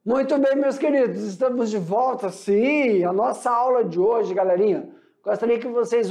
Muito bem, meus queridos, estamos de volta, sim, a nossa aula de hoje, galerinha. Gostaria que vocês,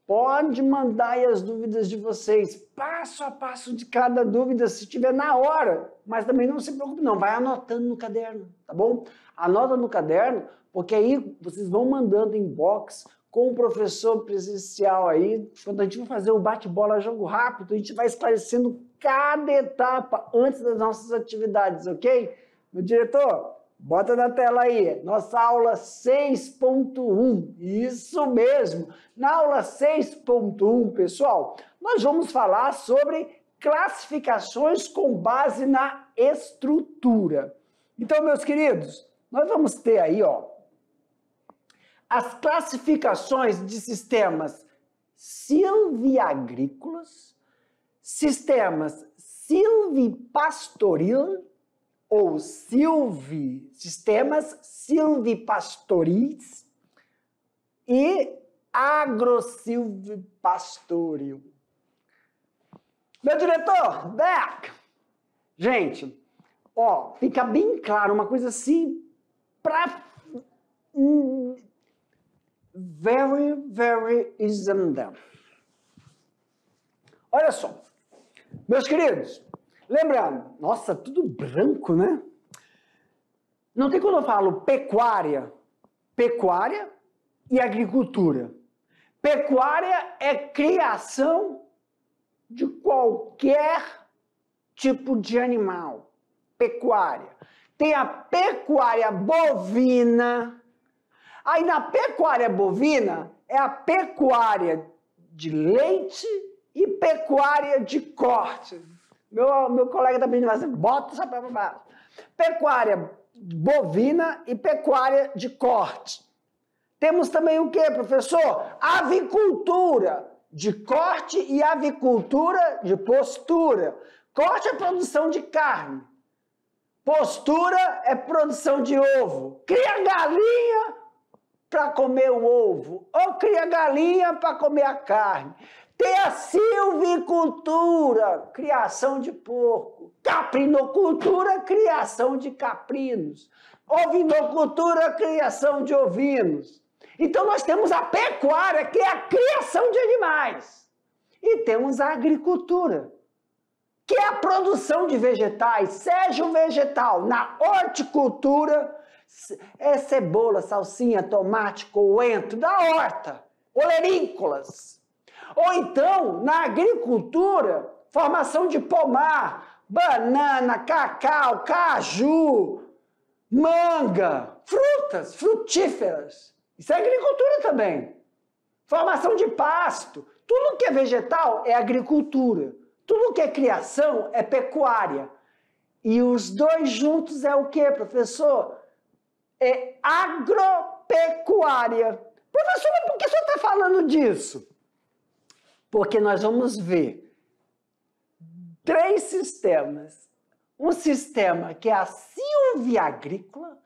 pode mandar aí as dúvidas de vocês, passo a passo de cada dúvida, se tiver na hora, mas também não se preocupe não, vai anotando no caderno, tá bom? Anota no caderno, porque aí vocês vão mandando inbox com o professor presencial aí, quando a gente for fazer o bate-bola jogo rápido, a gente vai esclarecendo cada etapa antes das nossas atividades, ok? Meu diretor, bota na tela aí, nossa aula 6.1, isso mesmo, na aula 6.1, pessoal, nós vamos falar sobre classificações com base na estrutura. Então, meus queridos, nós vamos ter aí, as classificações de sistemas silviagrícolas, sistemas silvipastoril, ou sistemas silvipastoris e agrosilvipastoril. Meu diretor, back! Gente, fica bem claro, uma coisa assim, para very easy. Olha só, meus queridos, lembrando, nossa, tudo branco, né? Não tem quando eu falo pecuária e agricultura. Pecuária é criação de qualquer tipo de animal. Pecuária. Tem a pecuária bovina. Aí na pecuária bovina é a pecuária de leite e pecuária de corte. Meu colega também vai dizer, bota essa para baixo. Pecuária bovina e pecuária de corte. Temos também o que, professor? Avicultura de corte e avicultura de postura. Corte é produção de carne. Postura é produção de ovo. Cria galinha para comer o ovo. Ou cria galinha para comer a carne. Tem a silvicultura, criação de porco. Caprinocultura, criação de caprinos. Ovinocultura, criação de ovinos. Então nós temos a pecuária, que é a criação de animais. E temos a agricultura, que é a produção de vegetais, seja o vegetal na horticultura, é cebola, salsinha, tomate, coentro, da horta, olerícolas. Ou então, na agricultura, formação de pomar, banana, cacau, caju, manga, frutas, frutíferas. Isso é agricultura também. Formação de pasto. Tudo que é vegetal é agricultura. Tudo que é criação é pecuária. E os dois juntos é o que, professor? É agropecuária. Professor, mas por que o senhor está falando disso? Porque nós vamos ver 3 sistemas. Um sistema que é a silviagrícola,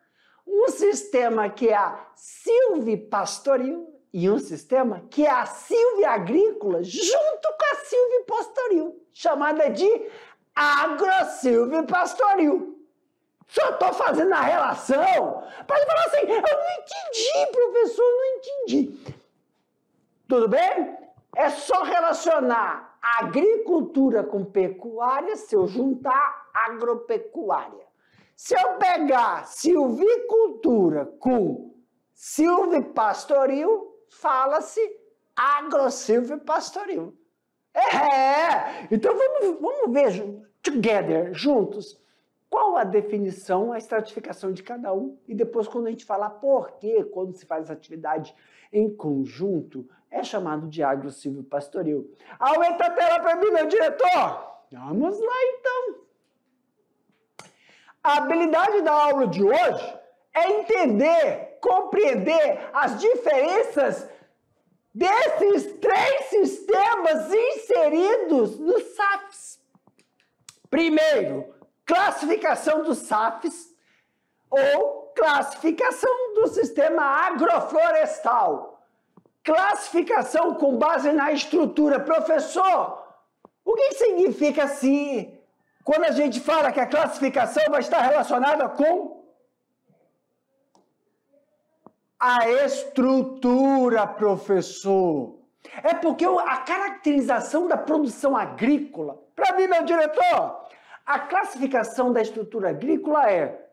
um sistema que é a silvipastoril e um sistema que é a silviagrícola junto com a silvipastoril, chamada de agrosilvipastoril. Só estou fazendo a relação para falar assim, eu não entendi, professor, não entendi. Tudo bem? É só relacionar agricultura com pecuária se eu juntar agropecuária. Se eu pegar silvicultura com silvipastoril, fala-se agrosilvipastoril. Então vamos ver together, juntos, qual a definição, a estratificação de cada um e depois quando a gente falar por que quando se faz atividade em conjunto é chamado de agrosilvipastoril. Aumenta a tela para mim, meu diretor! Vamos lá então! A habilidade da aula de hoje é entender, compreender as diferenças desses 3 sistemas inseridos no SAFs. Primeiro, classificação dos SAFs ou classificação do sistema agroflorestal. Classificação com base na estrutura. Professor, o que significa assim quando a gente fala que a classificação vai estar relacionada com a estrutura, professor. É porque a caracterização da produção agrícola, para mim, meu diretor, a classificação da estrutura agrícola é,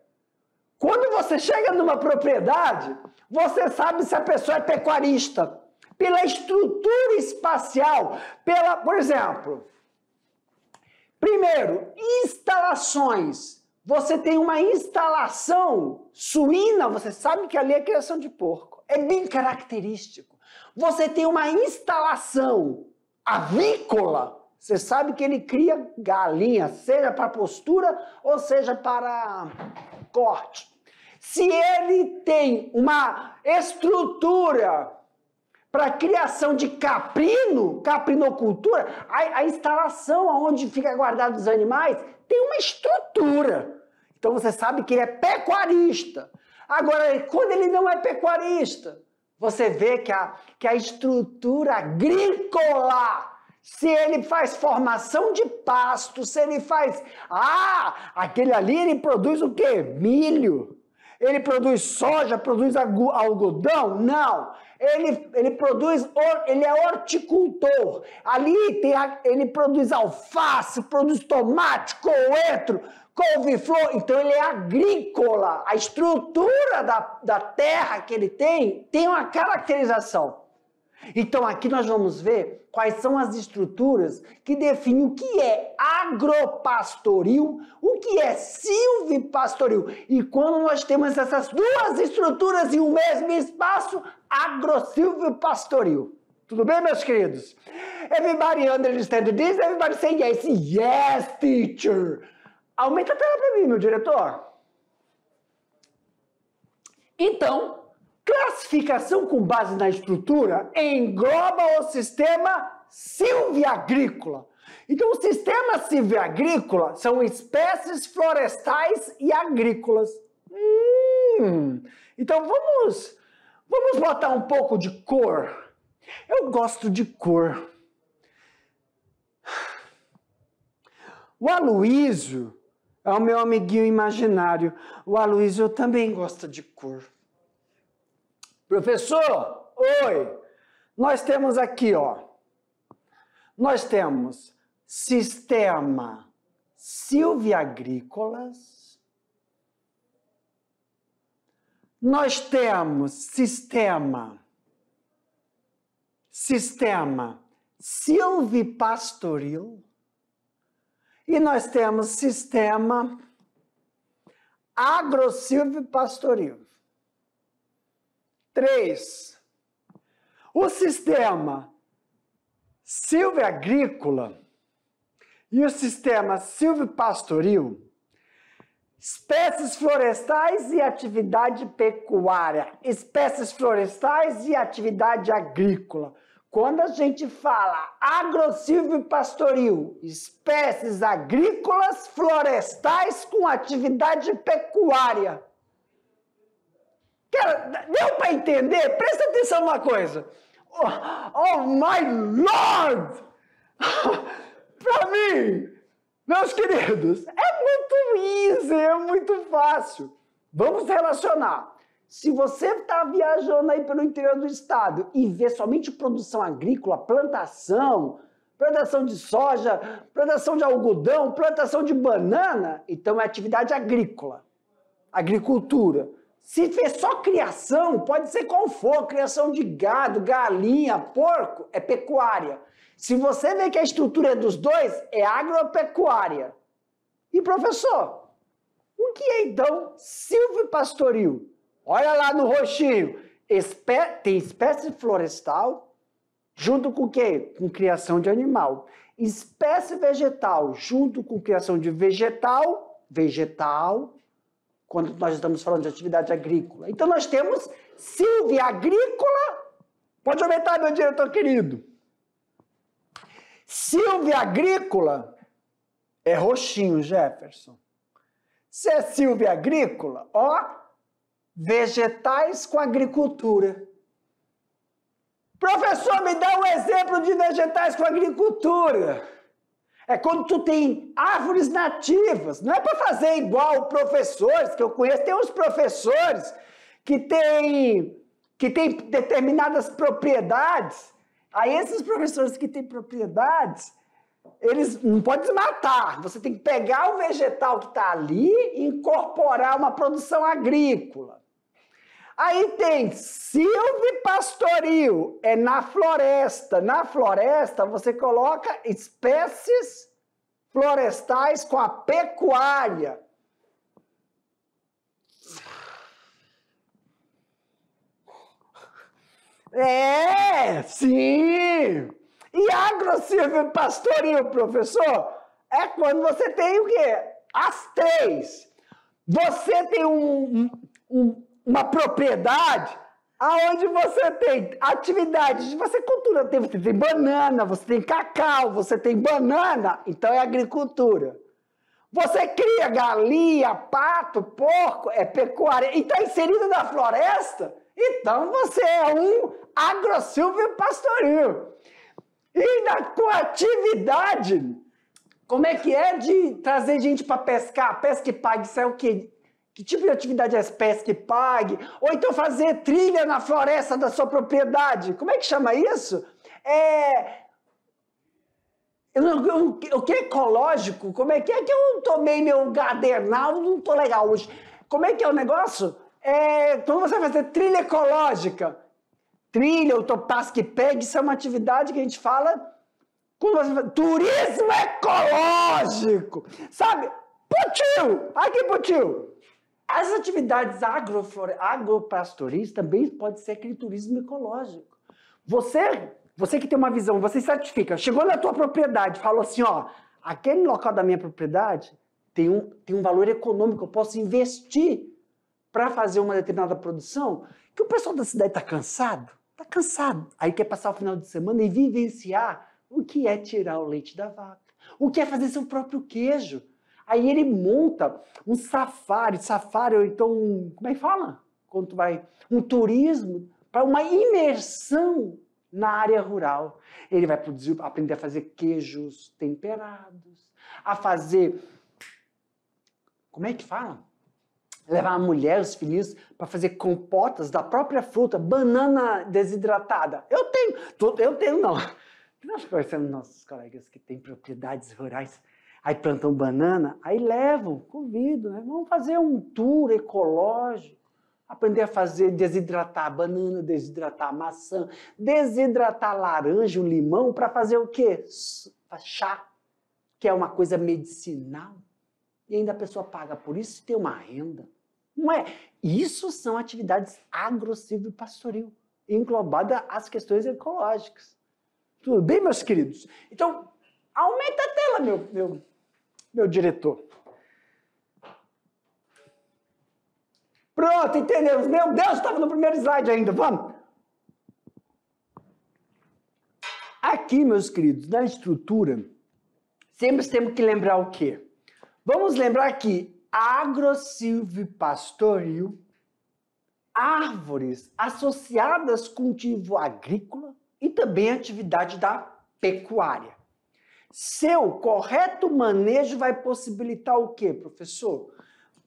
quando você chega numa propriedade, você sabe se a pessoa é pecuarista, pela estrutura espacial, por exemplo, primeiro, instalações. Você tem uma instalação suína, você sabe que ali é criação de porco. É bem característico. Você tem uma instalação avícola, você sabe que ele cria galinha, seja para postura ou seja para corte. Se ele tem uma estrutura para criação de caprino, caprinocultura, a instalação onde fica guardados os animais tem uma estrutura. Então você sabe que ele é pecuarista. Agora, quando ele não é pecuarista, você vê que a estrutura agrícola, se ele faz formação de pasto, se ele faz... aquele ali ele produz o quê? Milho. Ele produz soja, produz algodão? Não. Ele é horticultor. Ali ele produz alface, produz tomate, coentro, couve-flor. Então ele é agrícola. A estrutura da terra que ele tem uma caracterização. Então aqui nós vamos ver quais são as estruturas que definem o que é agropastoril, o que é silvipastoril. E quando nós temos essas duas estruturas em um mesmo espaço, agrosilvipastoril. Tudo bem, meus queridos? Everybody understand this? Everybody say yes. Yes, teacher. Aumenta a tela para mim, meu diretor. Então, classificação com base na estrutura engloba o sistema silviagrícola. Então, o sistema silviagrícola são espécies florestais e agrícolas. Então, vamos botar um pouco de cor. Eu gosto de cor. O Aloísio é o meu amiguinho imaginário. O Aloísio também gosta de cor. Professor, oi, nós temos aqui, nós temos sistema silviagrícolas, nós temos sistema silvipastoril e nós temos sistema agrosilvipastoril. 3. O sistema silviagrícola e o sistema silvipastoril, espécies florestais e atividade pecuária, espécies florestais e atividade agrícola. Quando a gente fala agrosilvipastoril, espécies agrícolas florestais com atividade pecuária. Cara, deu para entender? Presta atenção numa coisa. Oh my Lord! Para mim, meus queridos, é muito easy, é muito fácil. Vamos relacionar. Se você está viajando aí pelo interior do estado e vê somente produção agrícola, plantação de soja, plantação de algodão, plantação de banana, então é atividade agrícola, agricultura. Se fez só criação, pode ser qual for, criação de gado, galinha, porco, é pecuária. Se você vê que a estrutura é dos dois, é agropecuária. E professor, o que é então silvipastoril? Olha lá no roxinho, tem espécie florestal, junto com o quê? Com criação de animal. Espécie vegetal, junto com criação de vegetal, quando nós estamos falando de atividade agrícola. Então nós temos silviagrícola, pode aumentar, meu diretor querido. Silviagrícola é roxinho, Jefferson. Se é silviagrícola, vegetais com agricultura. Professor, me dá um exemplo de vegetais com agricultura. É quando tu tem árvores nativas. Não é para fazer igual professores, que eu conheço. Tem uns professores que têm determinadas propriedades. Aí esses professores que têm propriedades, eles não podem desmatar. Você tem que pegar o vegetal que está ali e incorporar uma produção agrícola. Aí tem silvipastoril, é na floresta. Na floresta você coloca espécies florestais com a pecuária. Sim! E agrosilvipastoril, professor, é quando você tem o quê? As três. Você tem uma propriedade aonde você tem atividades, você cultura, você tem banana, você tem cacau, você tem banana, então é agricultura. Você cria galinha, pato, porco, é pecuária, e está inserido na floresta, então você é um agrosilvipastoril. E com atividade, como é que é de trazer gente para pescar? Pesca e pague, isso é o quê? Que tipo de atividade é pesca e pague? Ou então fazer trilha na floresta da sua propriedade. Como é que chama isso? O que é ecológico? Como é que eu tomei meu gadernal, não tô legal hoje. Como é que é o negócio? Quando você vai fazer trilha ecológica, trilha, ou pesca e pegue, isso é uma atividade que a gente fala quando você faz turismo ecológico. Sabe? Putil! Aqui, Putil! As atividades agropastoris também pode ser aquele turismo ecológico. Você que tem uma visão, você certifica, chegou na tua propriedade, falou assim, ó, aquele local da minha propriedade tem um valor econômico, eu posso investir para fazer uma determinada produção, que o pessoal da cidade está cansado, aí quer passar o final de semana e vivenciar o que é tirar o leite da vaca, o que é fazer seu próprio queijo. Aí ele monta um safari, ou então, como é que fala? Quando tu vai, um turismo para uma imersão na área rural. Ele vai aprender a fazer queijos temperados, a fazer, como é que fala? Levar a mulher, os filhos, para fazer compotas da própria fruta, banana desidratada. Eu tenho não. Nós conhecemos nossos colegas que têm propriedades rurais, aí plantam banana, aí levam, convido, né? Vamos fazer um tour ecológico, aprender a fazer, desidratar banana, desidratar maçã, desidratar laranja, o limão, para fazer o quê? Chá, que é uma coisa medicinal. E ainda a pessoa paga por isso e tem uma renda. Não é? Isso são atividades agrosilvipastoril, englobada às questões ecológicas. Tudo bem, meus queridos? Então, aumenta a tela, meu diretor. Pronto, entendemos. Meu Deus, estava no primeiro slide ainda. Vamos. Aqui, meus queridos, na estrutura, sempre temos que lembrar o quê? Vamos lembrar que agrosilvipastoril, árvores associadas a cultivo agrícola e também atividade da pecuária. Seu correto manejo vai possibilitar o quê, professor?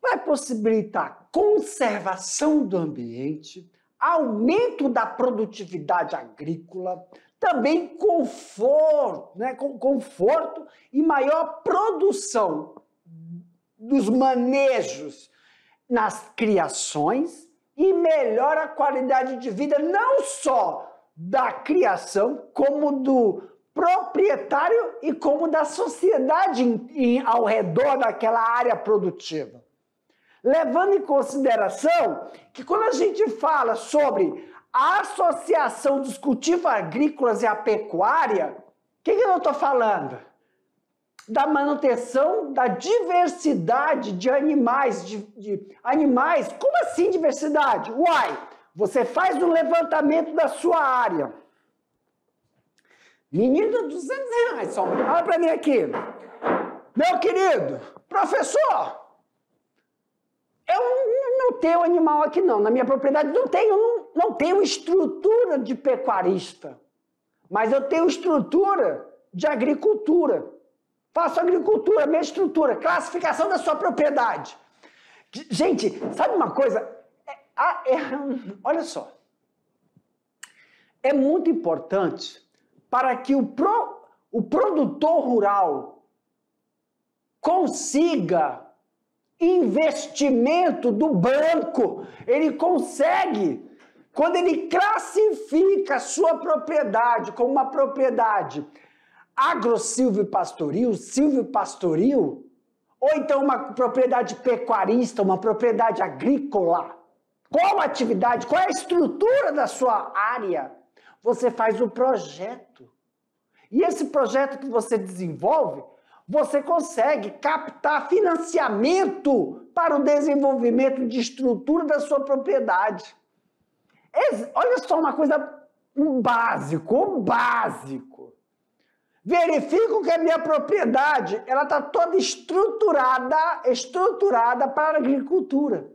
Vai possibilitar conservação do ambiente, aumento da produtividade agrícola, também conforto, né? Conforto e maior produção dos manejos nas criações e melhora a qualidade de vida não só da criação, como do proprietário e como da sociedade ao redor daquela área produtiva. Levando em consideração que quando a gente fala sobre a associação dos cultivos agrícolas e a pecuária, o que eu estou falando? Da manutenção da diversidade de animais. Animais, como assim diversidade? Uai, você faz um levantamento da sua área. Menino, R$200, só. Olha para mim aqui. Meu querido, professor, eu não tenho animal aqui não. Na minha propriedade não tenho estrutura de pecuarista. Mas eu tenho estrutura de agricultura. Faço agricultura, minha estrutura, classificação da sua propriedade. Gente, sabe uma coisa? Olha só. É muito importante para que o produtor rural consiga investimento do banco. Ele consegue, quando ele classifica a sua propriedade como uma propriedade agro-silvopastoril, silvopastoril, ou então uma propriedade pecuarista, uma propriedade agrícola. Qual a atividade, qual é a estrutura da sua área? Você faz o projeto. E esse projeto que você desenvolve, você consegue captar financiamento para o desenvolvimento de estrutura da sua propriedade. Olha só uma coisa, um básico. Verifico que a minha propriedade ela está toda estruturada para a agricultura.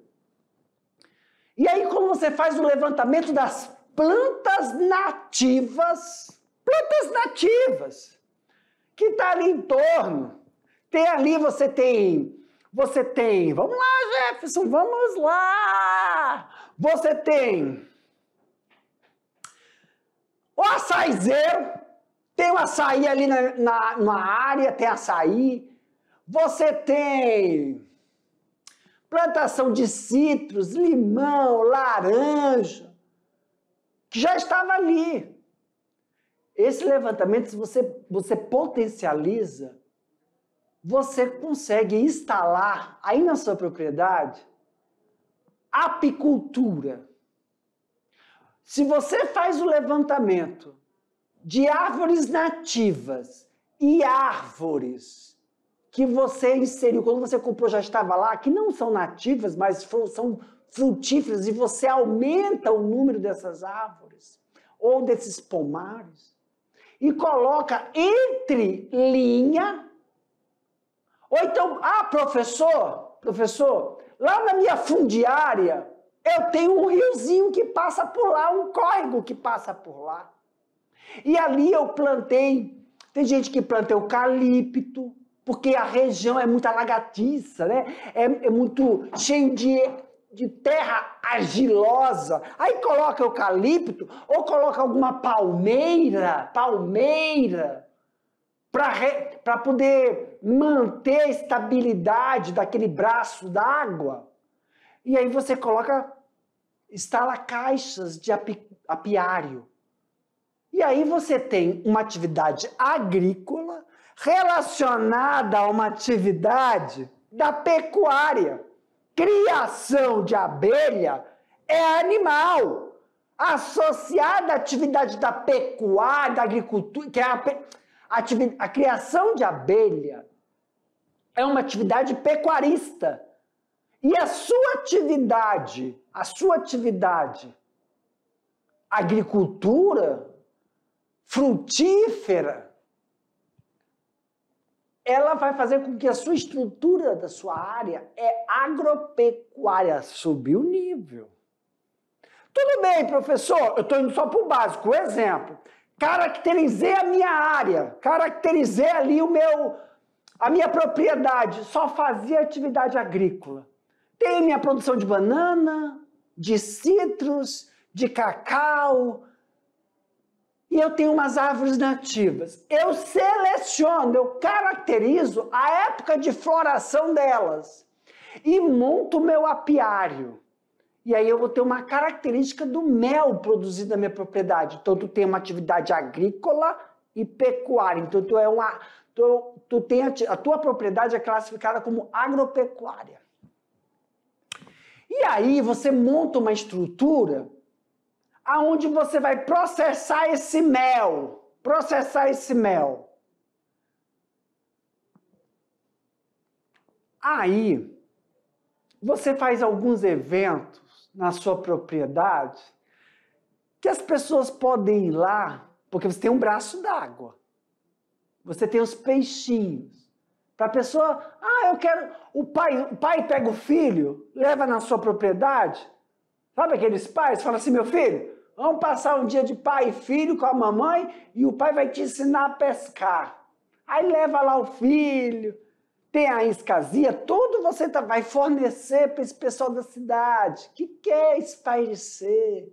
E aí, quando você faz o levantamento das plantas nativas, que está ali em torno, você tem, vamos lá, Jefferson, vamos lá, você tem o açaizeiro, tem o açaí ali na área, tem açaí. Você tem plantação de citros, limão, laranja, que já estava ali. Esse levantamento, se você potencializa, você consegue instalar aí na sua propriedade apicultura. Se você faz o levantamento de árvores nativas e árvores que você inseriu, quando você comprou já estava lá, que não são nativas, mas são frutíferas, e você aumenta o número dessas árvores ou desses pomares e coloca entre linha, ou então, professor, lá na minha fundiária eu tenho um riozinho que passa por lá, um córrego que passa por lá. E ali eu plantei, tem gente que planta eucalipto, porque a região é muito alagadiça, né? É muito cheio de terra argilosa. Aí coloca eucalipto ou coloca alguma palmeira, para poder manter a estabilidade daquele braço d'água. E aí você instala caixas de apiário. E aí você tem uma atividade agrícola relacionada a uma atividade da pecuária. Criação de abelha é animal. Associada à atividade da pecuária, da agricultura, que é a criação de abelha, é uma atividade pecuarista. E a sua atividade agricultura, frutífera, ela vai fazer com que a sua estrutura da sua área agropecuária, subir o nível. Tudo bem, professor, eu estou indo só para o básico. Exemplo, caracterizei a minha área, caracterizei ali a minha propriedade, só fazia atividade agrícola. Tem minha produção de banana, de citros, de cacau, e eu tenho umas árvores nativas. Eu seleciono, eu caracterizo a época de floração delas e monto o meu apiário. E aí eu vou ter uma característica do mel produzido na minha propriedade. Então, tu tem uma atividade agrícola e pecuária. Então, a tua propriedade é classificada como agropecuária. E aí você monta uma estrutura aonde você vai processar esse mel. Aí você faz alguns eventos na sua propriedade que as pessoas podem ir lá, porque você tem um braço d'água. Você tem os peixinhos. Para a pessoa, eu quero... O pai pega o filho, leva na sua propriedade. Sabe aqueles pais? Fala assim, meu filho, vamos passar um dia de pai e filho com a mamãe e o pai vai te ensinar a pescar. Aí leva lá o filho, tem a iscazia, tudo você vai fornecer para esse pessoal da cidade que quer espairecer,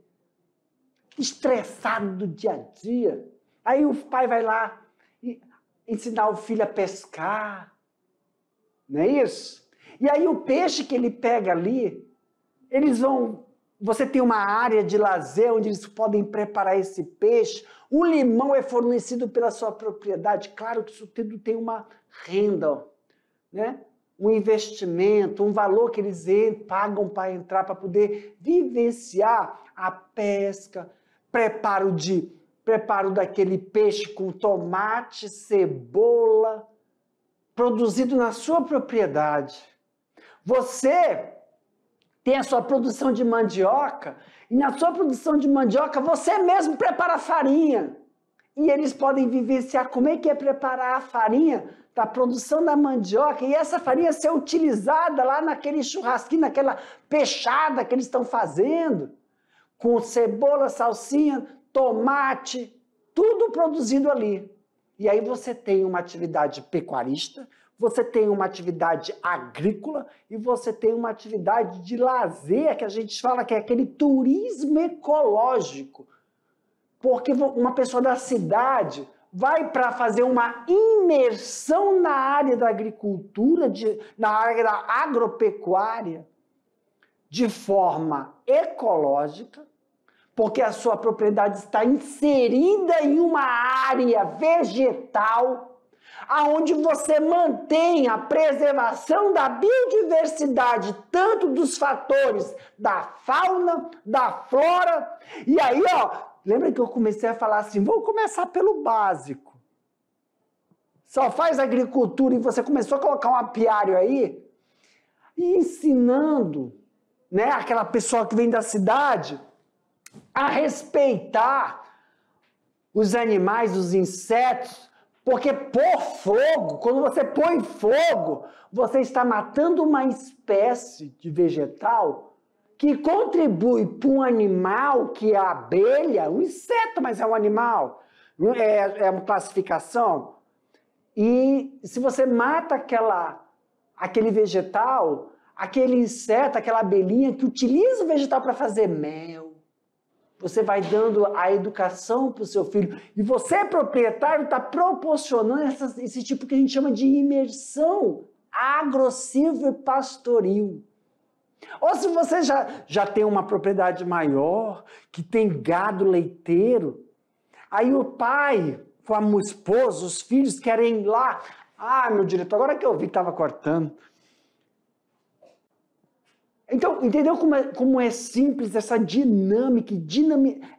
estressado do dia a dia. Aí o pai vai lá ensinar o filho a pescar, não é isso? E aí o peixe que ele pega ali, você tem uma área de lazer onde eles podem preparar esse peixe. O limão é fornecido pela sua propriedade. Claro que isso tudo tem uma renda, né? Um investimento, um valor que eles pagam para entrar, para poder vivenciar a pesca, preparo daquele peixe com tomate, cebola, produzido na sua propriedade. Você tem a sua produção de mandioca, e na sua produção de mandioca você mesmo prepara a farinha. E eles podem vivenciar como é que é preparar a farinha da produção da mandioca, e essa farinha ser utilizada lá naquele churrasquinho, naquela peixada que eles estão fazendo, com cebola, salsinha, tomate, tudo produzido ali. E aí você tem uma atividade pecuarista, você tem uma atividade agrícola e você tem uma atividade de lazer, que a gente fala que é aquele turismo ecológico. Porque uma pessoa da cidade vai para fazer uma imersão na área da agricultura, na área da agropecuária, de forma ecológica, porque a sua propriedade está inserida em uma área vegetal, aonde você mantém a preservação da biodiversidade, tanto dos fatores da fauna, da flora. E aí, lembra que eu comecei a falar assim, vou começar pelo básico. Só faz agricultura e você começou a colocar um apiário aí, e ensinando, né, aquela pessoa que vem da cidade a respeitar os animais, os insetos, porque pôr fogo, quando você põe fogo, você está matando uma espécie de vegetal que contribui para um animal que é a abelha, um inseto, mas é um animal, é uma classificação. E se você mata aquele vegetal, aquele inseto, aquela abelhinha que utiliza o vegetal para fazer mel, você vai dando a educação para o seu filho. E você, proprietário, está proporcionando esse tipo que a gente chama de imersão agro-silvopastoril. Ou se você já tem uma propriedade maior, que tem gado leiteiro, aí o pai, como o esposo, os filhos querem ir lá. Ah, meu diretor, agora que eu vi que estava cortando. Então, entendeu como é simples essa dinâmica,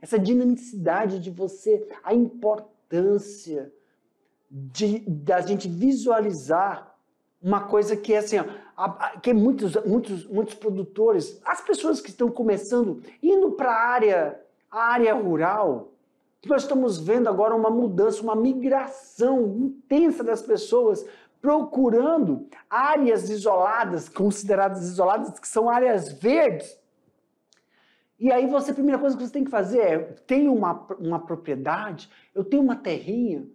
essa dinamicidade de você, a importância da gente visualizar uma coisa que é assim, que muitos produtores, as pessoas que estão começando, indo para a área rural, nós estamos vendo agora uma mudança, uma migração intensa das pessoas procurando áreas isoladas, consideradas isoladas, que são áreas verdes. E aí a primeira coisa que você tem que fazer é, tenho uma propriedade, eu tenho uma terrinha,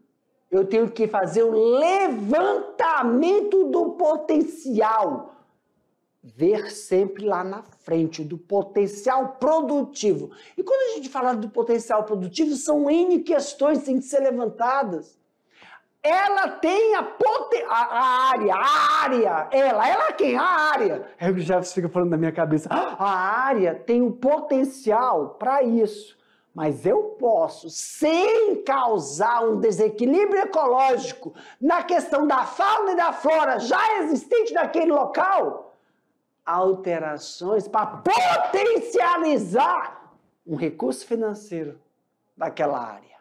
eu tenho que fazer o levantamento do potencial. Ver sempre lá na frente, do potencial produtivo. E quando a gente fala do potencial produtivo, são N questões que têm que ser levantadas. Ela tem a área, ela quem? A área. Aí o Jefferson fica falando na minha cabeça, a área tem o potencial para isso, mas eu posso, sem causar um desequilíbrio ecológico na questão da fauna e da flora já existente naquele local, alterações para potencializar um recurso financeiro daquela área.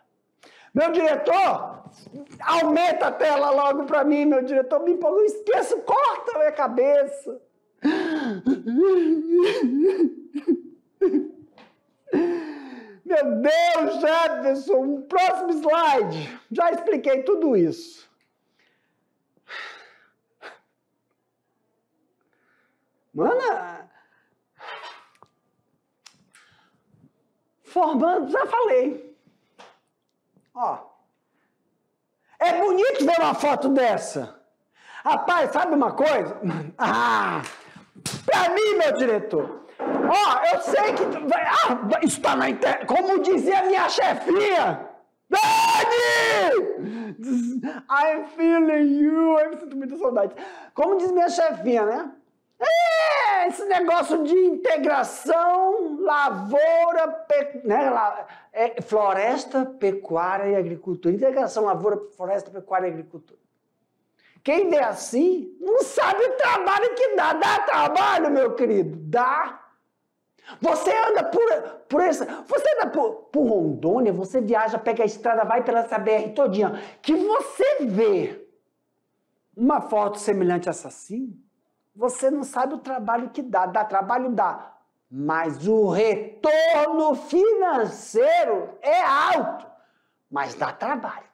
Meu diretor, aumenta a tela logo para mim, meu diretor, me empolga, eu esqueço, corta a minha cabeça. Meu Deus, Jefferson, um próximo slide. Já expliquei tudo isso. Mana, formando, já falei. Ó, é bonito ver uma foto dessa. Rapaz, sabe uma coisa? Pra mim, meu diretor, eu sei que isso está na internet, como dizia minha chefinha, Dani! I'm feeling you. Eu sinto muita saudade. Como diz minha chefinha, né? Esse negócio de integração, lavoura, floresta, pecuária e agricultura. Integração, lavoura, floresta, pecuária e agricultura. Quem vê assim, não sabe o trabalho que dá. Dá trabalho, meu querido? Dá. Você anda você anda por Rondônia, você viaja, pega a estrada, vai pela essa BR todinha, que você vê uma foto semelhante a essa assim, você não sabe o trabalho que dá. Dá trabalho, dá. Mas o retorno financeiro é alto, mas dá trabalho.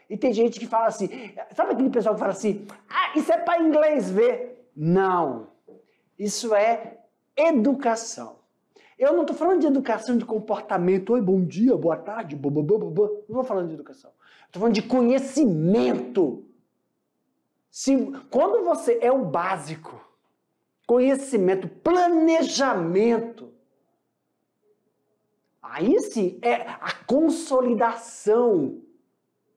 E tem gente que fala assim, sabe aquele pessoal que fala assim, isso é para inglês ver? Não, isso é educação. Eu não estou falando de educação de comportamento, oi, bom dia, boa tarde, não estou falando de educação. Estou falando de conhecimento. Quando você é o básico, conhecimento, planejamento, aí sim é a consolidação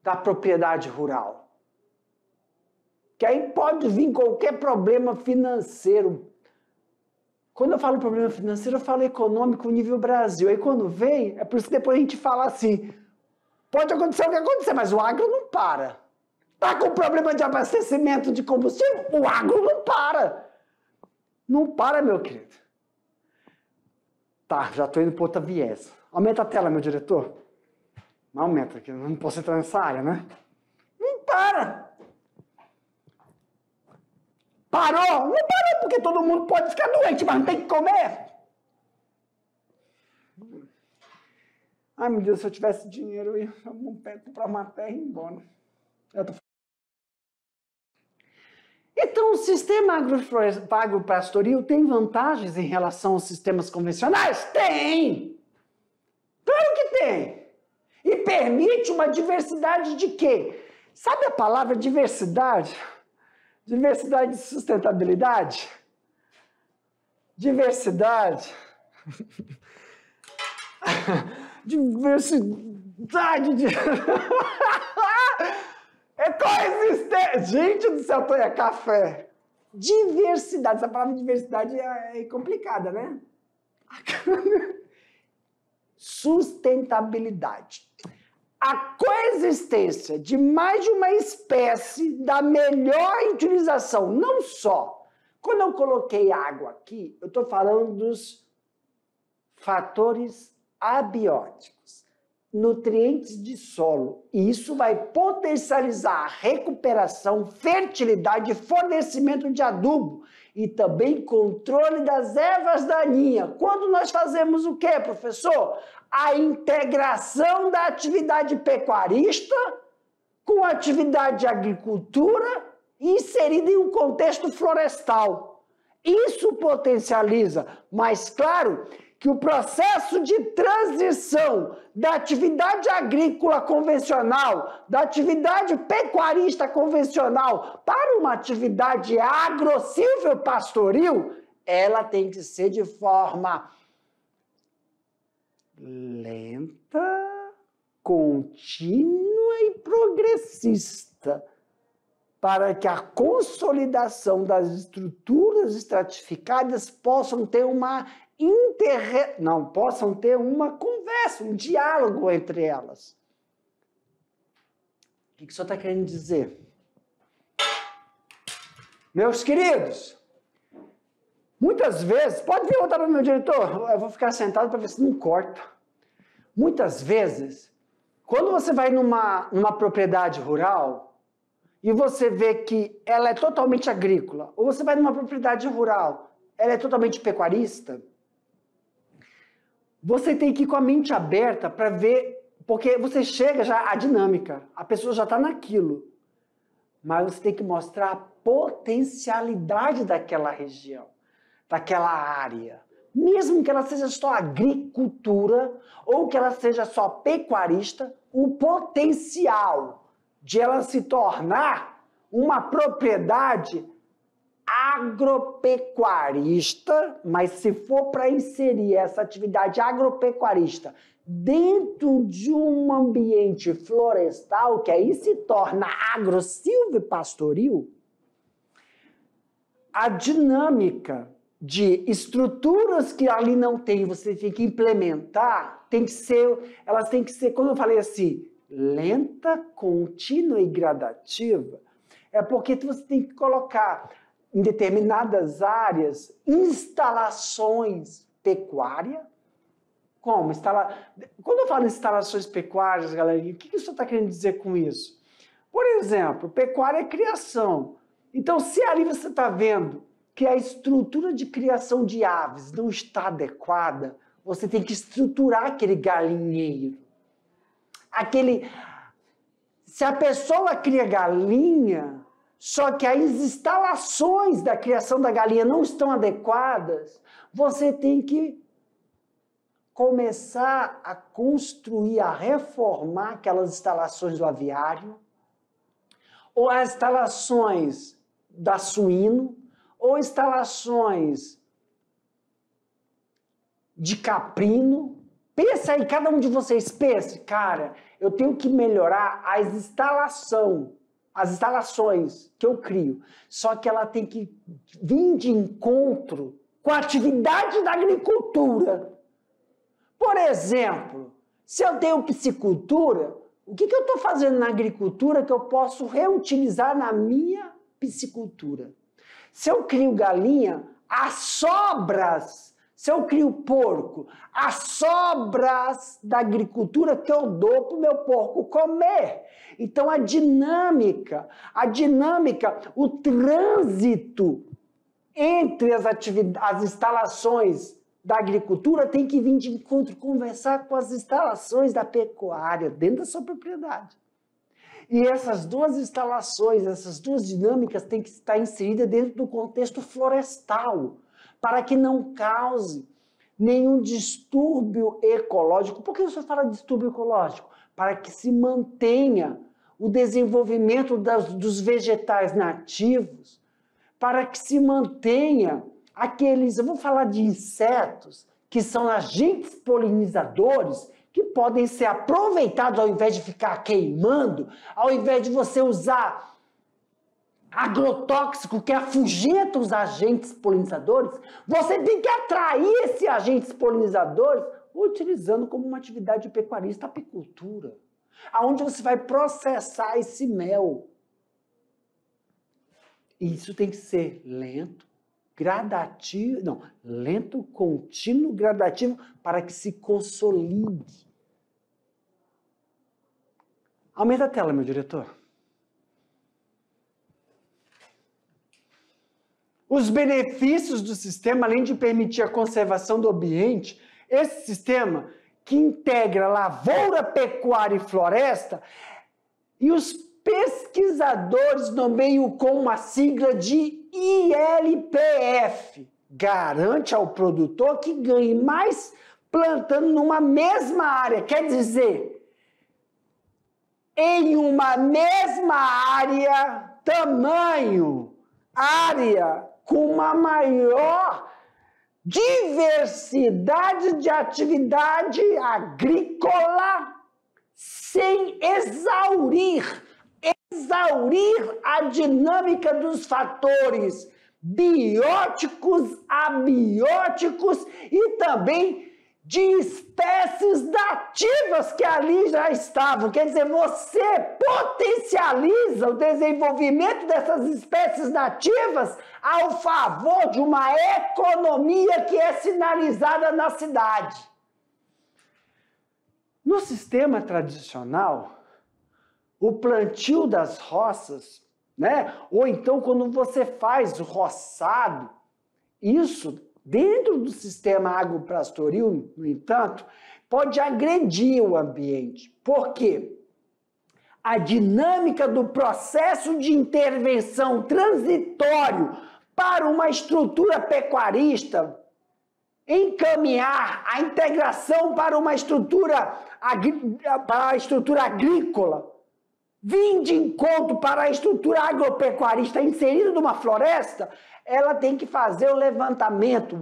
da propriedade rural. Que aí pode vir qualquer problema financeiro. Quando eu falo problema financeiro, eu falo econômico nível Brasil. Aí quando vem, é por isso que depois a gente fala assim, pode acontecer o que acontecer, mas o agro não para. Está com problema de abastecimento de combustível, o agro não para. Não para, meu querido. Tá, já estou indo para outra viés. Aumenta a tela, meu diretor. Não aumenta, aqui não posso entrar nessa área, né? Não para! Parou? Não parou, porque todo mundo pode ficar doente, mas não tem que comer. Ai, meu Deus, se eu tivesse dinheiro, eu ia comprar uma terra e ir embora. Então, o sistema agropastoril tem vantagens em relação aos sistemas convencionais? Tem! Claro que tem! E permite uma diversidade de quê? Sabe a palavra diversidade? Diversidade de sustentabilidade? Diversidade. Diversidade de... É coexistência. Gente do céu, é café. Diversidade. Essa palavra diversidade é complicada, né? Sustentabilidade. A coexistência de mais de uma espécie da melhor utilização, não só. Quando eu coloquei água aqui, eu estou falando dos fatores abióticos, nutrientes de solo. E isso vai potencializar a recuperação, fertilidade, fornecimento de adubo e também controle das ervas daninhas. Quando nós fazemos o quê, professor? A integração da atividade pecuarista com a atividade de agricultura inserida em um contexto florestal. Isso potencializa, mas claro que o processo de transição da atividade agrícola convencional, da atividade pecuarista convencional para uma atividade agro-silvopastoril, ela tem que ser de forma lenta, contínua e progressista, para que a consolidação das estruturas estratificadas possam ter uma conversa, um diálogo entre elas. O que o senhor está querendo dizer? Meus queridos, muitas vezes, pode vir voltar para o meu diretor, eu vou ficar sentado para ver se não corta. Muitas vezes, quando você vai numa propriedade rural e você vê que ela é totalmente agrícola, ou você vai numa propriedade rural, ela é totalmente pecuarista, você tem que ir com a mente aberta para ver, porque você chega já, a dinâmica, a pessoa já está naquilo, mas você tem que mostrar a potencialidade daquela região, daquela área. Mesmo que ela seja só agricultura ou que ela seja só pecuarista, o potencial. de ela se tornar uma propriedade agropecuarista, mas se for para inserir essa atividade agropecuarista dentro de um ambiente florestal, que aí se torna agro-silvopastoril, a dinâmica de estruturas que ali não tem, você tem que implementar, elas têm que ser, quando eu falei assim, lenta, contínua e gradativa, é porque você tem que colocar em determinadas áreas instalações pecuárias. Como? Quando eu falo instalações pecuárias, galera, o que você está querendo dizer com isso? Por exemplo, pecuária é criação. Então, se ali você está vendo que a estrutura de criação de aves não está adequada, você tem que estruturar aquele galinheiro. Se a pessoa cria galinha, só que as instalações da criação da galinha não estão adequadas, você tem que começar a construir, a reformar aquelas instalações do aviário, ou as instalações da suíno, ou instalações de caprino. Pensa aí, cada um de vocês pense, cara, eu tenho que melhorar as instalações que eu crio. Só que ela tem que vir de encontro com a atividade da agricultura. Por exemplo, se eu tenho piscicultura, o que eu estou fazendo na agricultura que eu posso reutilizar na minha piscicultura? Se eu crio galinha, as sobras, se eu crio porco, as sobras da agricultura que eu dou para o meu porco comer. Então a dinâmica, o trânsito entre as instalações da agricultura tem que vir de encontro, conversar com as instalações da pecuária dentro da sua propriedade. E essas duas instalações, essas duas dinâmicas têm que estar inseridas dentro do contexto florestal, para que não cause nenhum distúrbio ecológico. Por que o senhor fala de distúrbio ecológico? Para que se mantenha o desenvolvimento dos vegetais nativos, para que se mantenha eu vou falar de insetos, que são agentes polinizadores, que podem ser aproveitados ao invés de ficar queimando, ao invés de você usar agrotóxico que afugenta os agentes polinizadores, você tem que atrair esses agentes polinizadores utilizando como uma atividade pecuarista a apicultura, aonde você vai processar esse mel. Isso tem que ser lento, gradativo, lento, contínuo, gradativo, para que se consolide. Aumenta a tela, meu diretor. Os benefícios do sistema, além de permitir a conservação do ambiente, esse sistema que integra lavoura, pecuária e floresta, e os pesquisadores nomeiam com uma sigla de ILPF, garante ao produtor que ganhe mais plantando numa mesma área. Quer dizer, em uma mesma área, área com uma maior diversidade de atividade agrícola, sem exaurir a dinâmica dos fatores bióticos, abióticos e também de espécies nativas que ali já estavam. Quer dizer, você potencializa o desenvolvimento dessas espécies nativas ao favor de uma economia que é sinalizada na cidade. No sistema tradicional, o plantio das roças, né? Ou então quando você faz o roçado, isso dentro do sistema agropastoril, no entanto, pode agredir o ambiente. Por quê? A dinâmica do processo de intervenção transitório para uma estrutura pecuarista, encaminhar a integração para uma estrutura agrícola, vir de encontro para a estrutura agropecuarista inserida numa floresta, ela tem que fazer um levantamento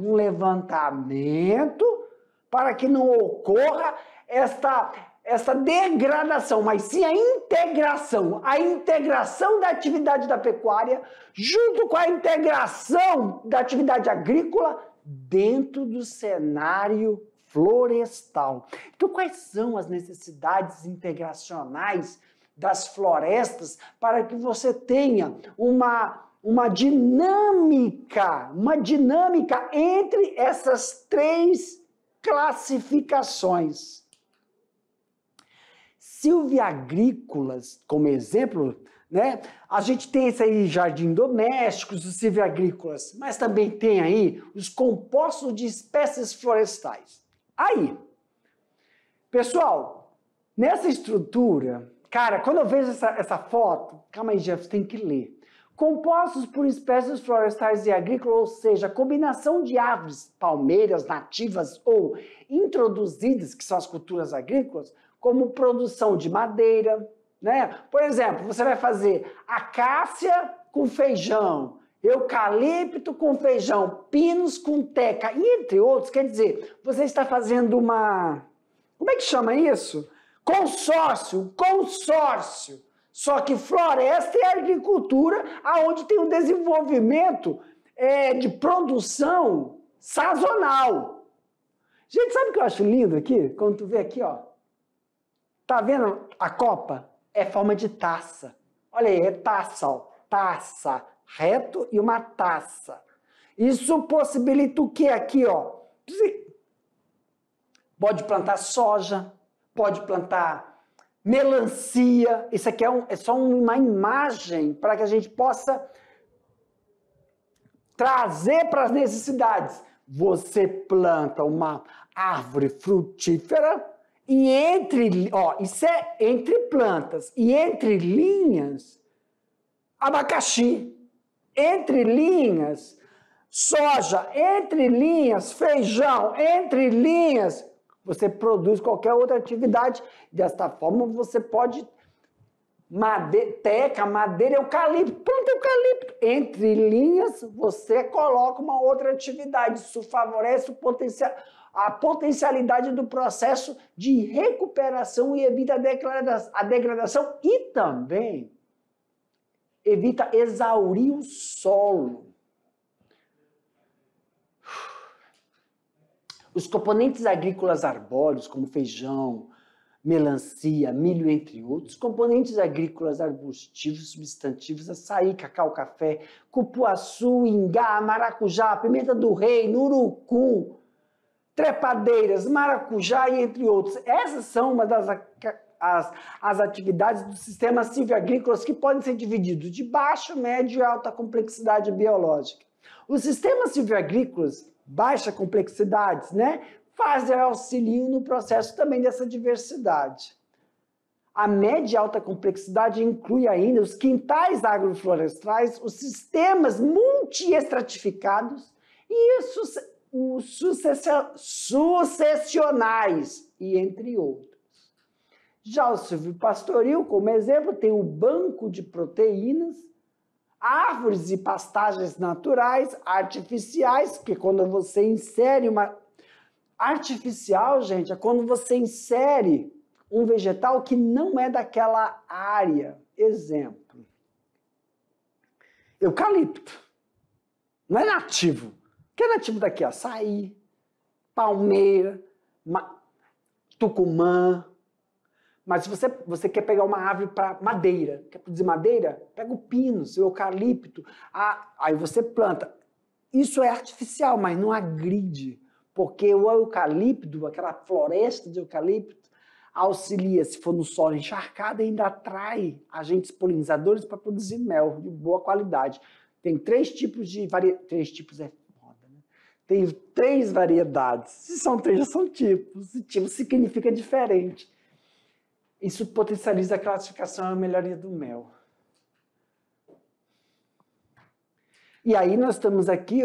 para que não ocorra essa degradação, mas sim a integração da atividade da pecuária junto com a integração da atividade agrícola dentro do cenário florestal. Então, quais são as necessidades integracionais das florestas para que você tenha uma dinâmica entre essas três classificações? Silviagrícolas, como exemplo, né? A gente tem esse aí jardim domésticos, os silviagrícolas, mas também tem aí os compostos de espécies florestais. Aí, pessoal, nessa estrutura, cara, quando eu vejo essa foto, calma aí, Jeff, tem que ler. Compostos por espécies florestais e agrícolas, ou seja, combinação de árvores, palmeiras nativas ou introduzidas, que são as culturas agrícolas, como produção de madeira, né? Por exemplo, você vai fazer acácia com feijão, eucalipto com feijão, pinos com teca, e entre outros, quer dizer, você está fazendo como é que chama isso? Consórcio. Só que floresta e agricultura, aonde tem um desenvolvimento de produção sazonal. Gente, sabe o que eu acho lindo aqui? Quando tu vê aqui, ó. Tá vendo a copa? É forma de taça. Olha aí, é taça, ó. Taça, reto e uma taça. Isso possibilita o que aqui, ó? Pode plantar soja, pode plantar melancia. Isso aqui é só uma imagem para que a gente possa trazer para as necessidades. Você planta uma árvore frutífera e isso é entre plantas, e entre linhas, abacaxi, entre linhas, soja, entre linhas, feijão, entre linhas, você produz qualquer outra atividade. Desta forma, você pode teca, madeira, eucalipto, planta eucalipto. Entre linhas, você coloca uma outra atividade. Isso favorece a potencialidade do processo de recuperação e evita a degradação e também evita exaurir o solo. Os componentes agrícolas arbóreos, como feijão, melancia, milho, entre outros, componentes agrícolas arbustivos, substantivos, açaí, cacau, café, cupuaçu, ingá, maracujá, pimenta do reino, urucum, trepadeiras, maracujá e entre outros. Essas são uma das as atividades do sistema silvio-agrícolas que podem ser divididos de baixo, médio e alta complexidade biológica. Os sistemas silvio-agrícolas, baixa complexidade, né, fazem auxílio no processo também dessa diversidade. A média e alta complexidade inclui ainda os quintais agroflorestais, os sistemas multiestratificados e os sucessionais, e entre outros. Já o silvopastoril, como exemplo, tem o banco de proteínas, árvores e pastagens naturais, artificiais, que quando você insere uma... Artificial, gente, é quando você insere um vegetal que não é daquela área. Exemplo. Eucalipto. Não é nativo. O que é nativo daqui? Açaí, palmeira, tucumã. Mas se você quer pegar uma árvore para madeira, quer produzir madeira, pega o pino, o eucalipto, aí você planta. Isso é artificial, mas não agride, porque o eucalipto, aquela floresta de eucalipto, auxilia, se for no solo encharcado, ainda atrai agentes polinizadores para produzir mel de boa qualidade. Tem 3 tipos de variedades. 3 tipos é foda, né? Tem 3 variedades. Se são 3, já são tipos. E tipo significa diferente. Isso potencializa a classificação e a melhoria do mel. E aí nós temos aqui,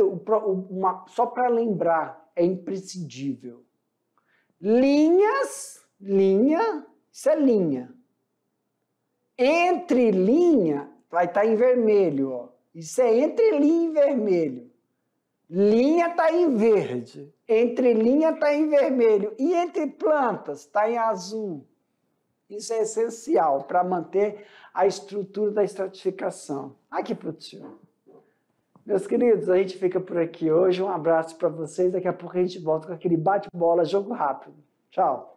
só para lembrar, é imprescindível. Linha, isso é linha. Entre linha vai estar em vermelho, ó. Isso é entre linha e vermelho. Linha está em verde. Entre linha está em vermelho. E entre plantas está em azul. Isso é essencial para manter a estrutura da estratificação. Aqui para o tio. Meus queridos, a gente fica por aqui hoje. Um abraço para vocês. Daqui a pouco a gente volta com aquele bate-bola, jogo rápido. Tchau.